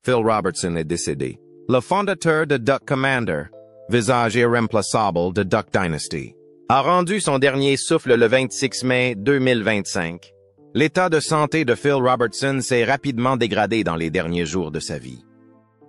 Phil Robertson est décédé. Le fondateur de Duck Commander, visage irremplaçable de Duck Dynasty, a rendu son dernier souffle le 26 mai 2025. L'état de santé de Phil Robertson s'est rapidement dégradé dans les derniers jours de sa vie.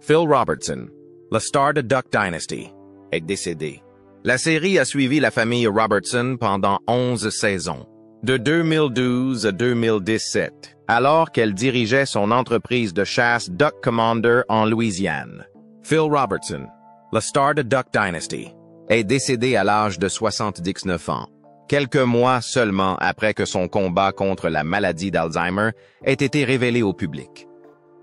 Phil Robertson, le star de Duck Dynasty, est décédé. La série a suivi la famille Robertson pendant 11 saisons, de 2012 à 2017, alors qu'elle dirigeait son entreprise de chasse Duck Commander en Louisiane. Phil Robertson, le star de Duck Dynasty, est décédé à l'âge de 79 ans, quelques mois seulement après que son combat contre la maladie d'Alzheimer ait été révélé au public.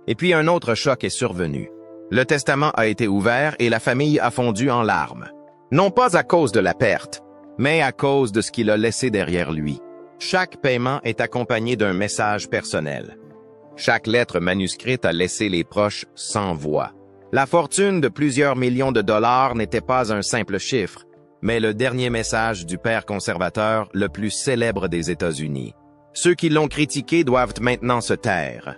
Et puis un autre choc est survenu. Le testament a été ouvert et la famille a fondu en larmes. Non pas à cause de la perte, mais à cause de ce qu'il a laissé derrière lui. Chaque paiement est accompagné d'un message personnel. Chaque lettre manuscrite a laissé les proches sans voix. La fortune de plusieurs millions de dollars n'était pas un simple chiffre, mais le dernier message du père conservateur le plus célèbre des États-Unis. Ceux qui l'ont critiqué doivent maintenant se taire.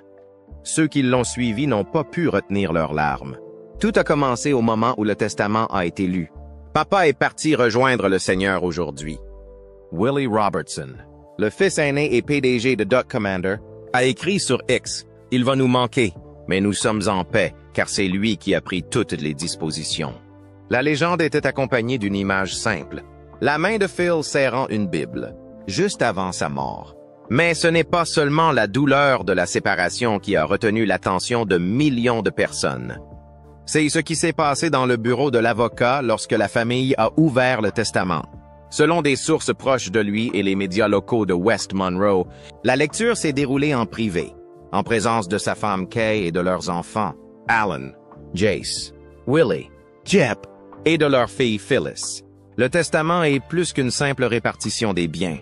Ceux qui l'ont suivi n'ont pas pu retenir leurs larmes. Tout a commencé au moment où le testament a été lu. Papa est parti rejoindre le Seigneur aujourd'hui. Willie Robertson, le fils aîné et PDG de Duck Commander, a écrit sur X « Il va nous manquer, mais nous sommes en paix, car c'est lui qui a pris toutes les dispositions. » La légende était accompagnée d'une image simple, la main de Phil serrant une Bible, juste avant sa mort. Mais ce n'est pas seulement la douleur de la séparation qui a retenu l'attention de millions de personnes. C'est ce qui s'est passé dans le bureau de l'avocat lorsque la famille a ouvert le testament. Selon des sources proches de lui et les médias locaux de West Monroe, la lecture s'est déroulée en privé, en présence de sa femme Kay et de leurs enfants, Alan, Jace, Willie, Jep, et de leur fille Phyllis. Le testament est plus qu'une simple répartition des biens.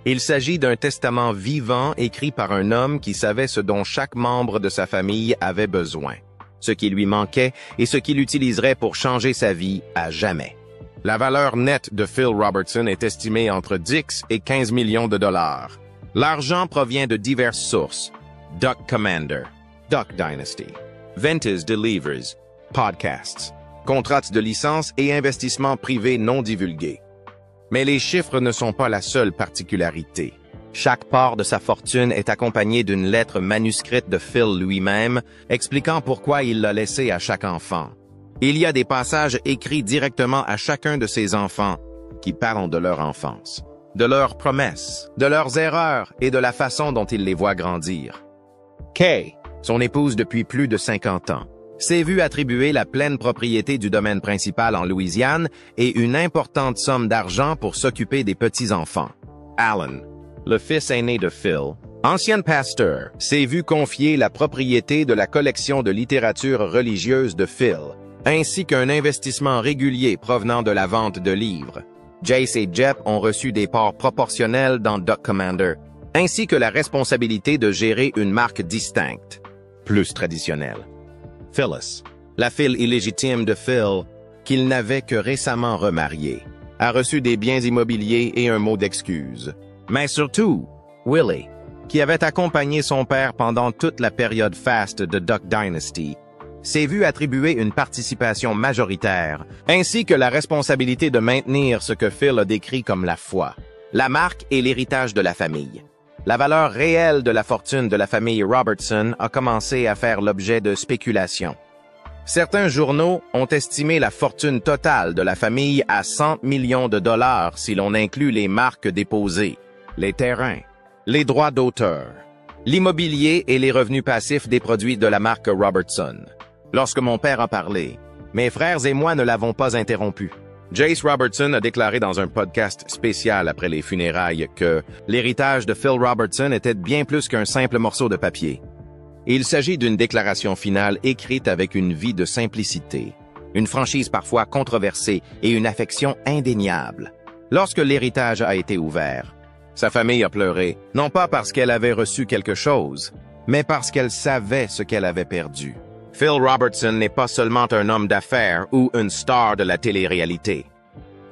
Il s'agit d'un testament vivant écrit par un homme qui savait ce dont chaque membre de sa famille avait besoin, ce qui lui manquait et ce qu'il utiliserait pour changer sa vie à jamais. La valeur nette de Phil Robertson est estimée entre 10 et 15 millions de dollars. L'argent provient de diverses sources: Duck Commander, Duck Dynasty, Ventas Delivers, podcasts, contrats de licence et investissements privés non divulgués. Mais les chiffres ne sont pas la seule particularité. Chaque part de sa fortune est accompagnée d'une lettre manuscrite de Phil lui-même, expliquant pourquoi il l'a laissé à chaque enfant. Il y a des passages écrits directement à chacun de ses enfants qui parlent de leur enfance, de leurs promesses, de leurs erreurs et de la façon dont il les voit grandir. Kay, son épouse depuis plus de 50 ans, s'est vu attribuer la pleine propriété du domaine principal en Louisiane et une importante somme d'argent pour s'occuper des petits-enfants. Alan, le fils aîné de Phil, ancien pasteur, s'est vu confier la propriété de la collection de littérature religieuse de Phil, ainsi qu'un investissement régulier provenant de la vente de livres. Jace et Jep ont reçu des parts proportionnelles dans Duck Commander, ainsi que la responsabilité de gérer une marque distincte, plus traditionnelle. Phyllis, la fille illégitime de Phil, qu'il n'avait que récemment remariée, a reçu des biens immobiliers et un mot d'excuse. Mais surtout, Willie, qui avait accompagné son père pendant toute la période faste de Duck Dynasty, s'est vu attribuer une participation majoritaire, ainsi que la responsabilité de maintenir ce que Phil a décrit comme la foi, la marque et l'héritage de la famille. La valeur réelle de la fortune de la famille Robertson a commencé à faire l'objet de spéculations. Certains journaux ont estimé la fortune totale de la famille à 100 millions de dollars si l'on inclut les marques déposées, les terrains, les droits d'auteur, l'immobilier et les revenus passifs des produits de la marque Robertson. Lorsque mon père a parlé, mes frères et moi ne l'avons pas interrompu. Jace Robertson a déclaré dans un podcast spécial après les funérailles que l'héritage de Phil Robertson était bien plus qu'un simple morceau de papier. Il s'agit d'une déclaration finale écrite avec une vie de simplicité, une franchise parfois controversée et une affection indéniable. Lorsque l'héritage a été ouvert, sa famille a pleuré, non pas parce qu'elle avait reçu quelque chose, mais parce qu'elle savait ce qu'elle avait perdu. Phil Robertson n'est pas seulement un homme d'affaires ou une star de la télé-réalité.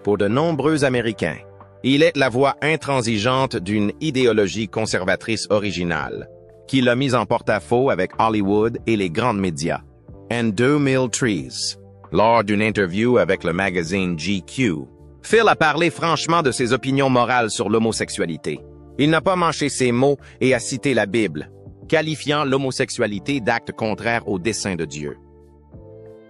Pour de nombreux Américains, il est la voix intransigeante d'une idéologie conservatrice originale, qui l'a mise en porte-à-faux avec Hollywood et les grands médias. and 2000 Trees. Lors d'une interview avec le magazine GQ, Phil a parlé franchement de ses opinions morales sur l'homosexualité. Il n'a pas mâché ses mots et a cité la Bible, qualifiant l'homosexualité d'acte contraire au dessein de Dieu.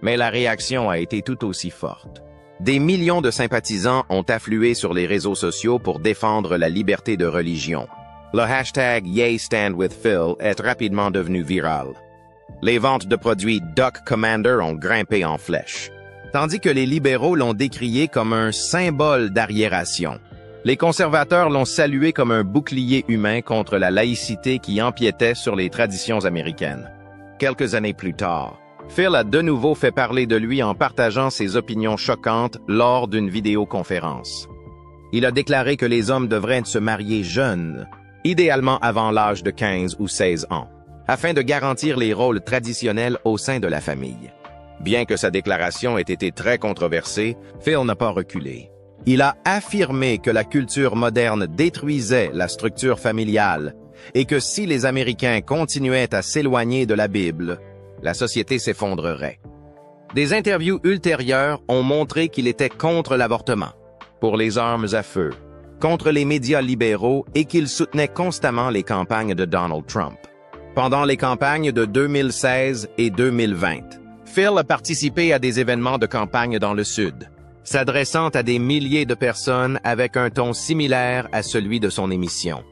Mais la réaction a été tout aussi forte. Des millions de sympathisants ont afflué sur les réseaux sociaux pour défendre la liberté de religion. Le hashtag #YayStandWithPhil est rapidement devenu viral. Les ventes de produits Duck Commander ont grimpé en flèche, tandis que les libéraux l'ont décrié comme un symbole d'arriération. Les conservateurs l'ont salué comme un bouclier humain contre la laïcité qui empiétait sur les traditions américaines. Quelques années plus tard, Phil a de nouveau fait parler de lui en partageant ses opinions choquantes lors d'une vidéoconférence. Il a déclaré que les hommes devraient se marier jeunes, idéalement avant l'âge de 15 ou 16 ans, afin de garantir les rôles traditionnels au sein de la famille. Bien que sa déclaration ait été très controversée, Phil n'a pas reculé. Il a affirmé que la culture moderne détruisait la structure familiale et que si les Américains continuaient à s'éloigner de la Bible, la société s'effondrerait. Des interviews ultérieures ont montré qu'il était contre l'avortement, pour les armes à feu, contre les médias libéraux et qu'il soutenait constamment les campagnes de Donald Trump. Pendant les campagnes de 2016 et 2020, Phil a participé à des événements de campagne dans le Sud, s'adressant à des milliers de personnes avec un ton similaire à celui de son émission,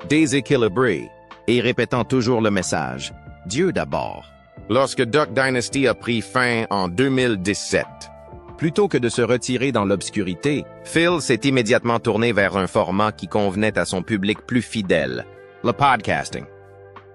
Déséquilibré, et répétant toujours le message « Dieu d'abord ». Lorsque Duck Dynasty a pris fin en 2017, plutôt que de se retirer dans l'obscurité, Phil s'est immédiatement tourné vers un format qui convenait à son public plus fidèle, le podcasting.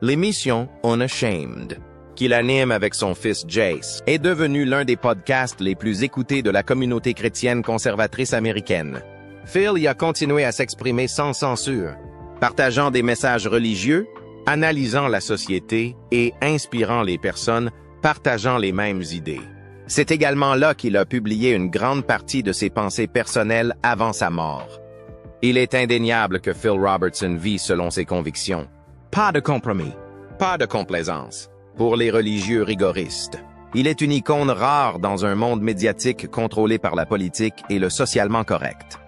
L'émission Unashamed, qu'il anime avec son fils Jace, est devenue l'un des podcasts les plus écoutés de la communauté chrétienne conservatrice américaine. Phil y a continué à s'exprimer sans censure, partageant des messages religieux, analysant la société et inspirant les personnes partageant les mêmes idées. C'est également là qu'il a publié une grande partie de ses pensées personnelles avant sa mort. Il est indéniable que Phil Robertson vit selon ses convictions. Pas de compromis, pas de complaisance. Pour les religieux rigoristes, il est une icône rare dans un monde médiatique contrôlé par la politique et le socialement correct.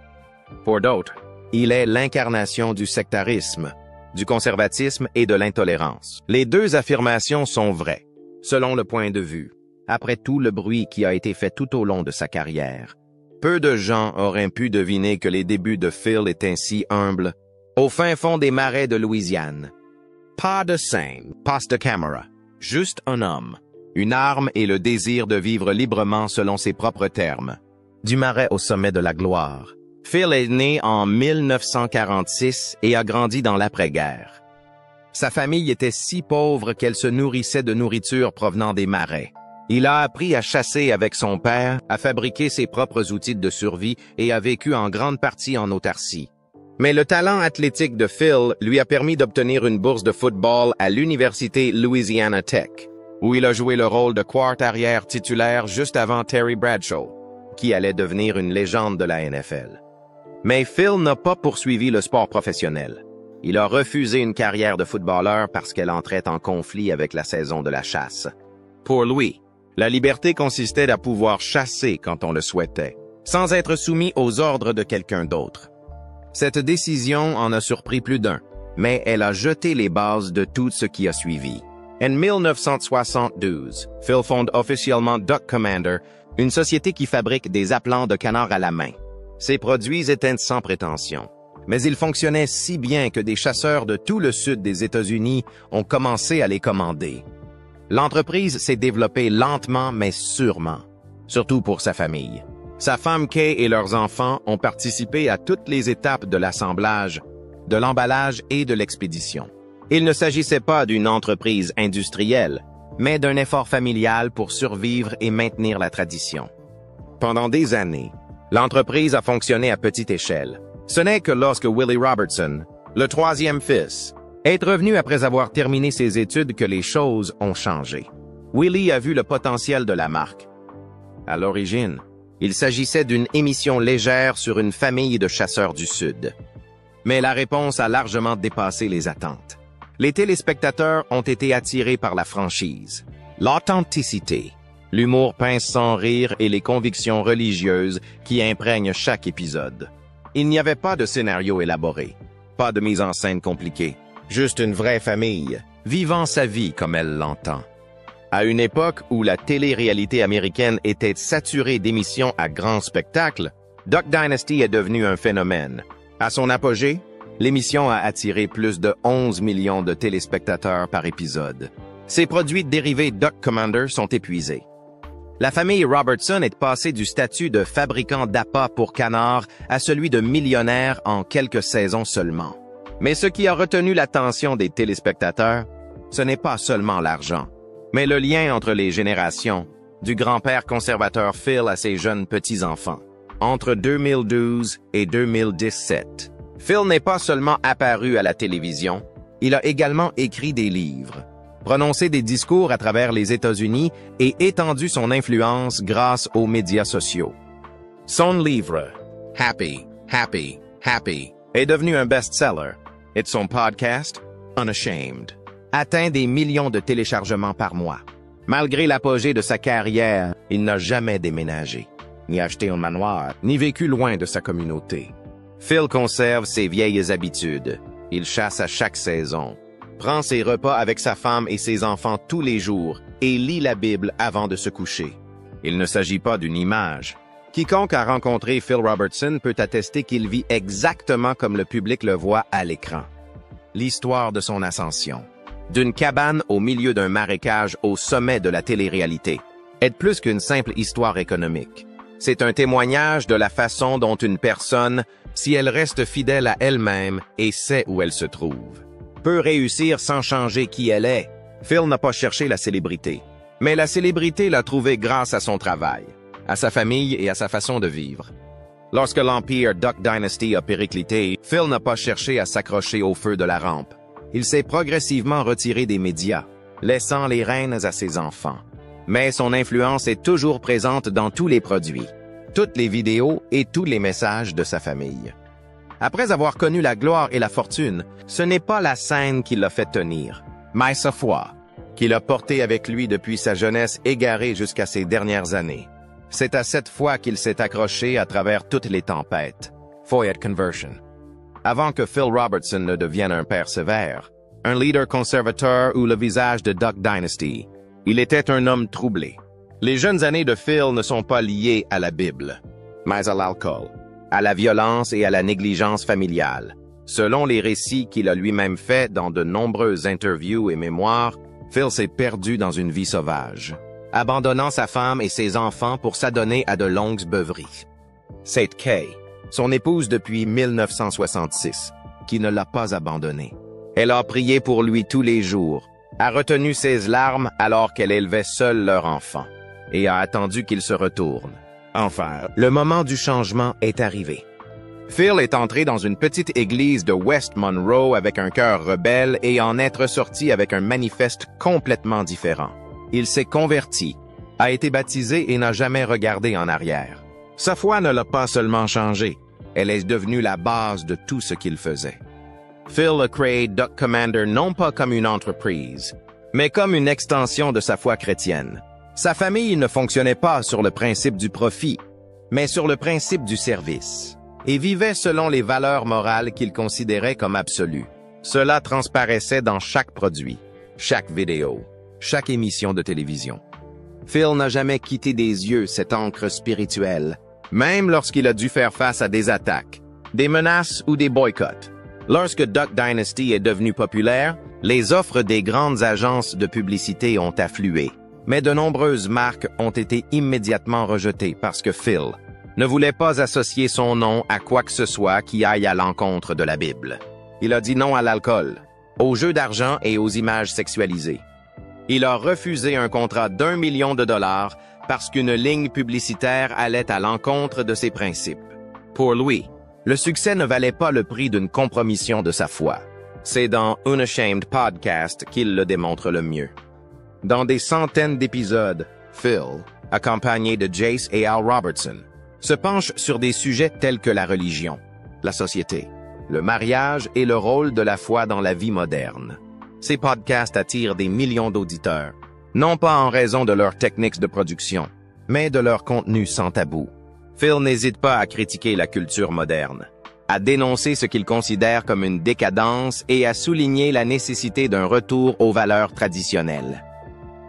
Pour d'autres, il est l'incarnation du sectarisme, du conservatisme et de l'intolérance. Les deux affirmations sont vraies, selon le point de vue. Après tout le bruit qui a été fait tout au long de sa carrière, peu de gens auraient pu deviner que les débuts de Phil étaient si humbles, au fin fond des marais de Louisiane. Pas de scène, pas de caméra, juste un homme, une arme et le désir de vivre librement selon ses propres termes. Du marais au sommet de la gloire. Phil est né en 1946 et a grandi dans l'après-guerre. Sa famille était si pauvre qu'elle se nourrissait de nourriture provenant des marais. Il a appris à chasser avec son père, à fabriquer ses propres outils de survie et a vécu en grande partie en autarcie. Mais le talent athlétique de Phil lui a permis d'obtenir une bourse de football à l'université Louisiana Tech, où il a joué le rôle de quart arrière titulaire juste avant Terry Bradshaw, qui allait devenir une légende de la NFL. Mais Phil n'a pas poursuivi le sport professionnel. Il a refusé une carrière de footballeur parce qu'elle entrait en conflit avec la saison de la chasse. Pour lui, la liberté consistait à pouvoir chasser quand on le souhaitait, sans être soumis aux ordres de quelqu'un d'autre. Cette décision en a surpris plus d'un, mais elle a jeté les bases de tout ce qui a suivi. En 1972, Phil fonde officiellement Duck Commander, une société qui fabrique des appelants de canards à la main. Ces produits étaient sans prétention, mais ils fonctionnaient si bien que des chasseurs de tout le sud des États-Unis ont commencé à les commander. L'entreprise s'est développée lentement mais sûrement, surtout pour sa famille. Sa femme Kay et leurs enfants ont participé à toutes les étapes de l'assemblage, de l'emballage et de l'expédition. Il ne s'agissait pas d'une entreprise industrielle, mais d'un effort familial pour survivre et maintenir la tradition. Pendant des années, l'entreprise a fonctionné à petite échelle. Ce n'est que lorsque Willie Robertson, le troisième fils, est revenu après avoir terminé ses études que les choses ont changé. Willie a vu le potentiel de la marque. À l'origine, il s'agissait d'une émission légère sur une famille de chasseurs du Sud. Mais la réponse a largement dépassé les attentes. Les téléspectateurs ont été attirés par la franchise, L'authenticité, l'humour pince sans rire et les convictions religieuses qui imprègnent chaque épisode. Il n'y avait pas de scénario élaboré, pas de mise en scène compliquée, juste une vraie famille, vivant sa vie comme elle l'entend. À une époque où la télé-réalité américaine était saturée d'émissions à grand spectacle, Duck Dynasty est devenu un phénomène. À son apogée, l'émission a attiré plus de 11 millions de téléspectateurs par épisode. Ses produits dérivés Duck Commander sont épuisés. La famille Robertson est passée du statut de fabricant d'appâts pour canards à celui de millionnaire en quelques saisons seulement. Mais ce qui a retenu l'attention des téléspectateurs, ce n'est pas seulement l'argent, mais le lien entre les générations, du grand-père conservateur Phil à ses jeunes petits-enfants. Entre 2012 et 2017, Phil n'est pas seulement apparu à la télévision, il a également écrit des livres, prononcé des discours à travers les États-Unis et étendu son influence grâce aux médias sociaux. Son livre, Happy, Happy, Happy, est devenu un best-seller et son podcast, Unashamed, atteint des millions de téléchargements par mois. Malgré l'apogée de sa carrière, il n'a jamais déménagé, ni acheté un manoir, ni vécu loin de sa communauté. Phil conserve ses vieilles habitudes. Il chasse à chaque saison, prend ses repas avec sa femme et ses enfants tous les jours et lit la Bible avant de se coucher. Il ne s'agit pas d'une image. Quiconque a rencontré Phil Robertson peut attester qu'il vit exactement comme le public le voit à l'écran. L'histoire de son ascension, d'une cabane au milieu d'un marécage au sommet de la télé-réalité, est plus qu'une simple histoire économique. C'est un témoignage de la façon dont une personne, si elle reste fidèle à elle-même et sait où elle se trouve, peut réussir sans changer qui elle est. Phil n'a pas cherché la célébrité, mais la célébrité l'a trouvée grâce à son travail, à sa famille et à sa façon de vivre. Lorsque l'empire Duck Dynasty a périclité, Phil n'a pas cherché à s'accrocher au feu de la rampe. Il s'est progressivement retiré des médias, laissant les rênes à ses enfants. Mais son influence est toujours présente dans tous les produits, toutes les vidéos et tous les messages de sa famille. Après avoir connu la gloire et la fortune, ce n'est pas la scène qui l'a fait tenir, mais sa foi, qui l'a porté avec lui depuis sa jeunesse égarée jusqu'à ses dernières années. C'est à cette foi qu'il s'est accroché à travers toutes les tempêtes. Foyet Conversion. Avant que Phil Robertson ne devienne un père sévère, un leader conservateur ou le visage de Duck Dynasty, il était un homme troublé. Les jeunes années de Phil ne sont pas liées à la Bible, mais à l'alcool, à la violence et à la négligence familiale. Selon les récits qu'il a lui-même faits dans de nombreuses interviews et mémoires, Phil s'est perdu dans une vie sauvage, abandonnant sa femme et ses enfants pour s'adonner à de longues beuveries. C'est Kay, son épouse depuis 1966, qui ne l'a pas abandonné. Elle a prié pour lui tous les jours, a retenu ses larmes alors qu'elle élevait seule leur enfant, et a attendu qu'il se retourne. Enfin, le moment du changement est arrivé. Phil est entré dans une petite église de West Monroe avec un cœur rebelle et en être sorti avec un manifeste complètement différent. Il s'est converti, a été baptisé et n'a jamais regardé en arrière. Sa foi ne l'a pas seulement changé, elle est devenue la base de tout ce qu'il faisait. Phil a créé Duck Commander non pas comme une entreprise, mais comme une extension de sa foi chrétienne. Sa famille ne fonctionnait pas sur le principe du profit, mais sur le principe du service, et vivait selon les valeurs morales qu'il considérait comme absolues. Cela transparaissait dans chaque produit, chaque vidéo, chaque émission de télévision. Phil n'a jamais quitté des yeux cette encre spirituelle, même lorsqu'il a dû faire face à des attaques, des menaces ou des boycotts. Lorsque Duck Dynasty est devenu populaire, les offres des grandes agences de publicité ont afflué, mais de nombreuses marques ont été immédiatement rejetées parce que Phil ne voulait pas associer son nom à quoi que ce soit qui aille à l'encontre de la Bible. Il a dit non à l'alcool, aux jeux d'argent et aux images sexualisées. Il a refusé un contrat d'1 million de dollars parce qu'une ligne publicitaire allait à l'encontre de ses principes. Pour lui, le succès ne valait pas le prix d'une compromission de sa foi. C'est dans Unashamed Podcast qu'il le démontre le mieux. Dans des centaines d'épisodes, Phil, accompagné de Jace et Al Robertson, se penche sur des sujets tels que la religion, la société, le mariage et le rôle de la foi dans la vie moderne. Ces podcasts attirent des millions d'auditeurs, non pas en raison de leurs techniques de production, mais de leur contenu sans tabou. Phil n'hésite pas à critiquer la culture moderne, à dénoncer ce qu'il considère comme une décadence et à souligner la nécessité d'un retour aux valeurs traditionnelles.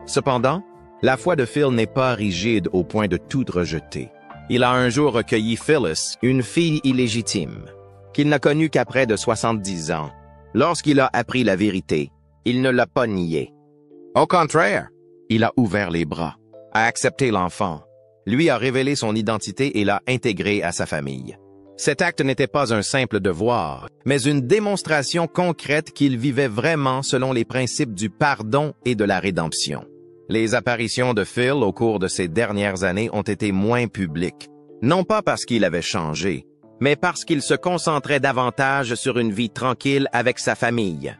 Cependant, la foi de Phil n'est pas rigide au point de tout rejeter. Il a un jour recueilli Phyllis, une fille illégitime, qu'il n'a connue qu'après de 70 ans. Lorsqu'il a appris la vérité, il ne l'a pas niée. Au contraire, il a ouvert les bras, a accepté l'enfant, lui a révélé son identité et l'a intégré à sa famille. Cet acte n'était pas un simple devoir, mais une démonstration concrète qu'il vivait vraiment selon les principes du pardon et de la rédemption. Les apparitions de Phil au cours de ces dernières années ont été moins publiques, non pas parce qu'il avait changé, mais parce qu'il se concentrait davantage sur une vie tranquille avec sa famille.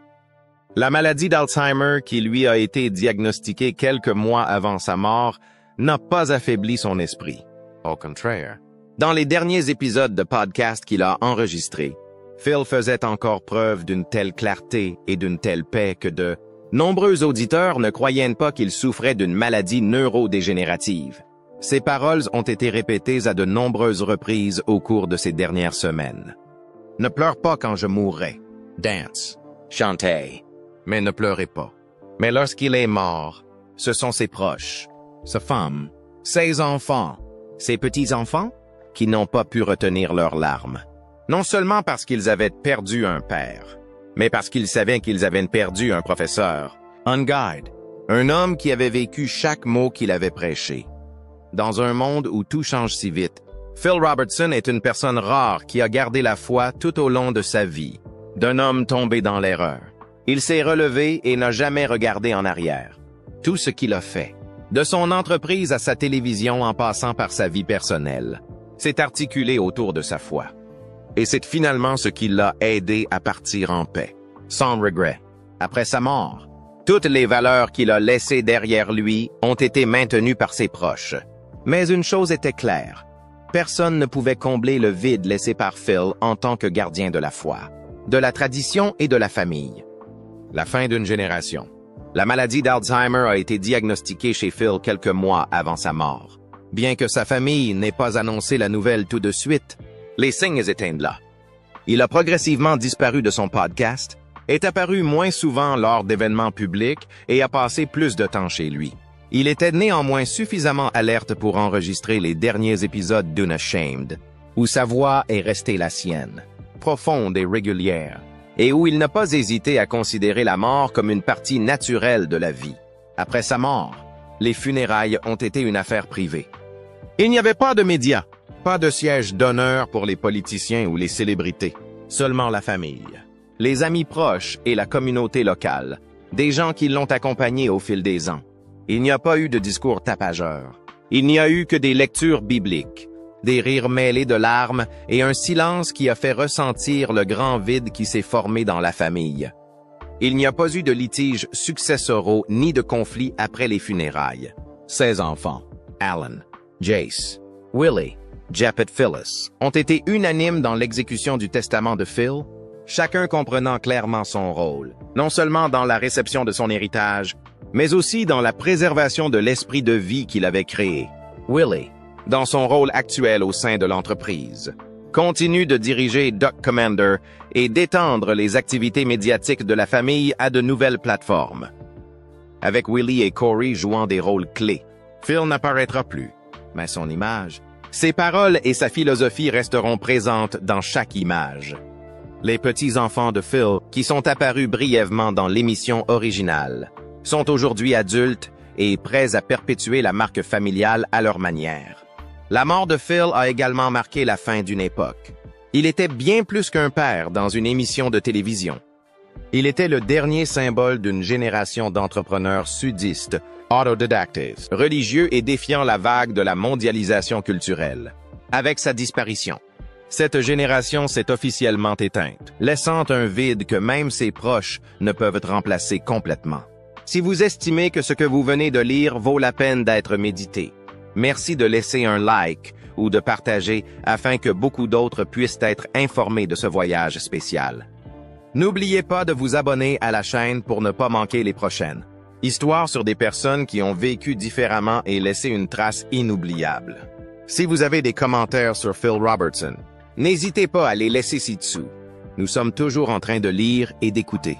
La maladie d'Alzheimer, qui lui a été diagnostiquée quelques mois avant sa mort, n'a pas affaibli son esprit. Au contraire. Dans les derniers épisodes de podcast qu'il a enregistrés, Phil faisait encore preuve d'une telle clarté et d'une telle paix que de nombreux auditeurs ne croyaient pas qu'il souffrait d'une maladie neurodégénérative. Ces paroles ont été répétées à de nombreuses reprises au cours de ces dernières semaines. Ne pleure pas quand je mourrai. Dance. Chantez. Mais ne pleurez pas. Mais lorsqu'il est mort, ce sont ses proches, sa femme, ses enfants, ses petits-enfants qui n'ont pas pu retenir leurs larmes. Non seulement parce qu'ils avaient perdu un père, mais parce qu'ils savaient qu'ils avaient perdu un professeur, un guide, un homme qui avait vécu chaque mot qu'il avait prêché. Dans un monde où tout change si vite, Phil Robertson est une personne rare qui a gardé la foi tout au long de sa vie, d'un homme tombé dans l'erreur. Il s'est relevé et n'a jamais regardé en arrière. Tout ce qu'il a fait, de son entreprise à sa télévision en passant par sa vie personnelle, s'est articulé autour de sa foi. Et c'est finalement ce qui l'a aidé à partir en paix, sans regret. Après sa mort, toutes les valeurs qu'il a laissées derrière lui ont été maintenues par ses proches. Mais une chose était claire, personne ne pouvait combler le vide laissé par Phil en tant que gardien de la foi, de la tradition et de la famille. La fin d'une génération. La maladie d'Alzheimer a été diagnostiquée chez Phil quelques mois avant sa mort. Bien que sa famille n'ait pas annoncé la nouvelle tout de suite, les signes étaient là. Il a progressivement disparu de son podcast, est apparu moins souvent lors d'événements publics et a passé plus de temps chez lui. Il était néanmoins suffisamment alerte pour enregistrer les derniers épisodes d'Unashamed, où sa voix est restée la sienne, profonde et régulière, et où il n'a pas hésité à considérer la mort comme une partie naturelle de la vie. Après sa mort, les funérailles ont été une affaire privée. Il n'y avait pas de médias, pas de siège d'honneur pour les politiciens ou les célébrités, seulement la famille, les amis proches et la communauté locale, des gens qui l'ont accompagné au fil des ans. Il n'y a pas eu de discours tapageurs. Il n'y a eu que des lectures bibliques, des rires mêlés de larmes et un silence qui a fait ressentir le grand vide qui s'est formé dans la famille. Il n'y a pas eu de litiges successoraux ni de conflits après les funérailles. Ses enfants, Alan, Jace, Willie, Jeff et Phyllis, ont été unanimes dans l'exécution du testament de Phil, chacun comprenant clairement son rôle, non seulement dans la réception de son héritage, mais aussi dans la préservation de l'esprit de vie qu'il avait créé. Willie, dans son rôle actuel au sein de l'entreprise, continue de diriger Duck Commander et d'étendre les activités médiatiques de la famille à de nouvelles plateformes. Avec Willie et Corey jouant des rôles clés, Phil n'apparaîtra plus, mais son image, ses paroles et sa philosophie resteront présentes dans chaque image. Les petits-enfants de Phil, qui sont apparus brièvement dans l'émission originale, sont aujourd'hui adultes et prêts à perpétuer la marque familiale à leur manière. La mort de Phil a également marqué la fin d'une époque. Il était bien plus qu'un père dans une émission de télévision. Il était le dernier symbole d'une génération d'entrepreneurs sudistes, autodidactes, religieux et défiant la vague de la mondialisation culturelle. Avec sa disparition, cette génération s'est officiellement éteinte, laissant un vide que même ses proches ne peuvent remplacer complètement. Si vous estimez que ce que vous venez de lire vaut la peine d'être médité, merci de laisser un like ou de partager afin que beaucoup d'autres puissent être informés de ce voyage spécial. N'oubliez pas de vous abonner à la chaîne pour ne pas manquer les prochaines. Histoire sur des personnes qui ont vécu différemment et laissé une trace inoubliable. Si vous avez des commentaires sur Phil Robertson, n'hésitez pas à les laisser ci-dessous. Nous sommes toujours en train de lire et d'écouter.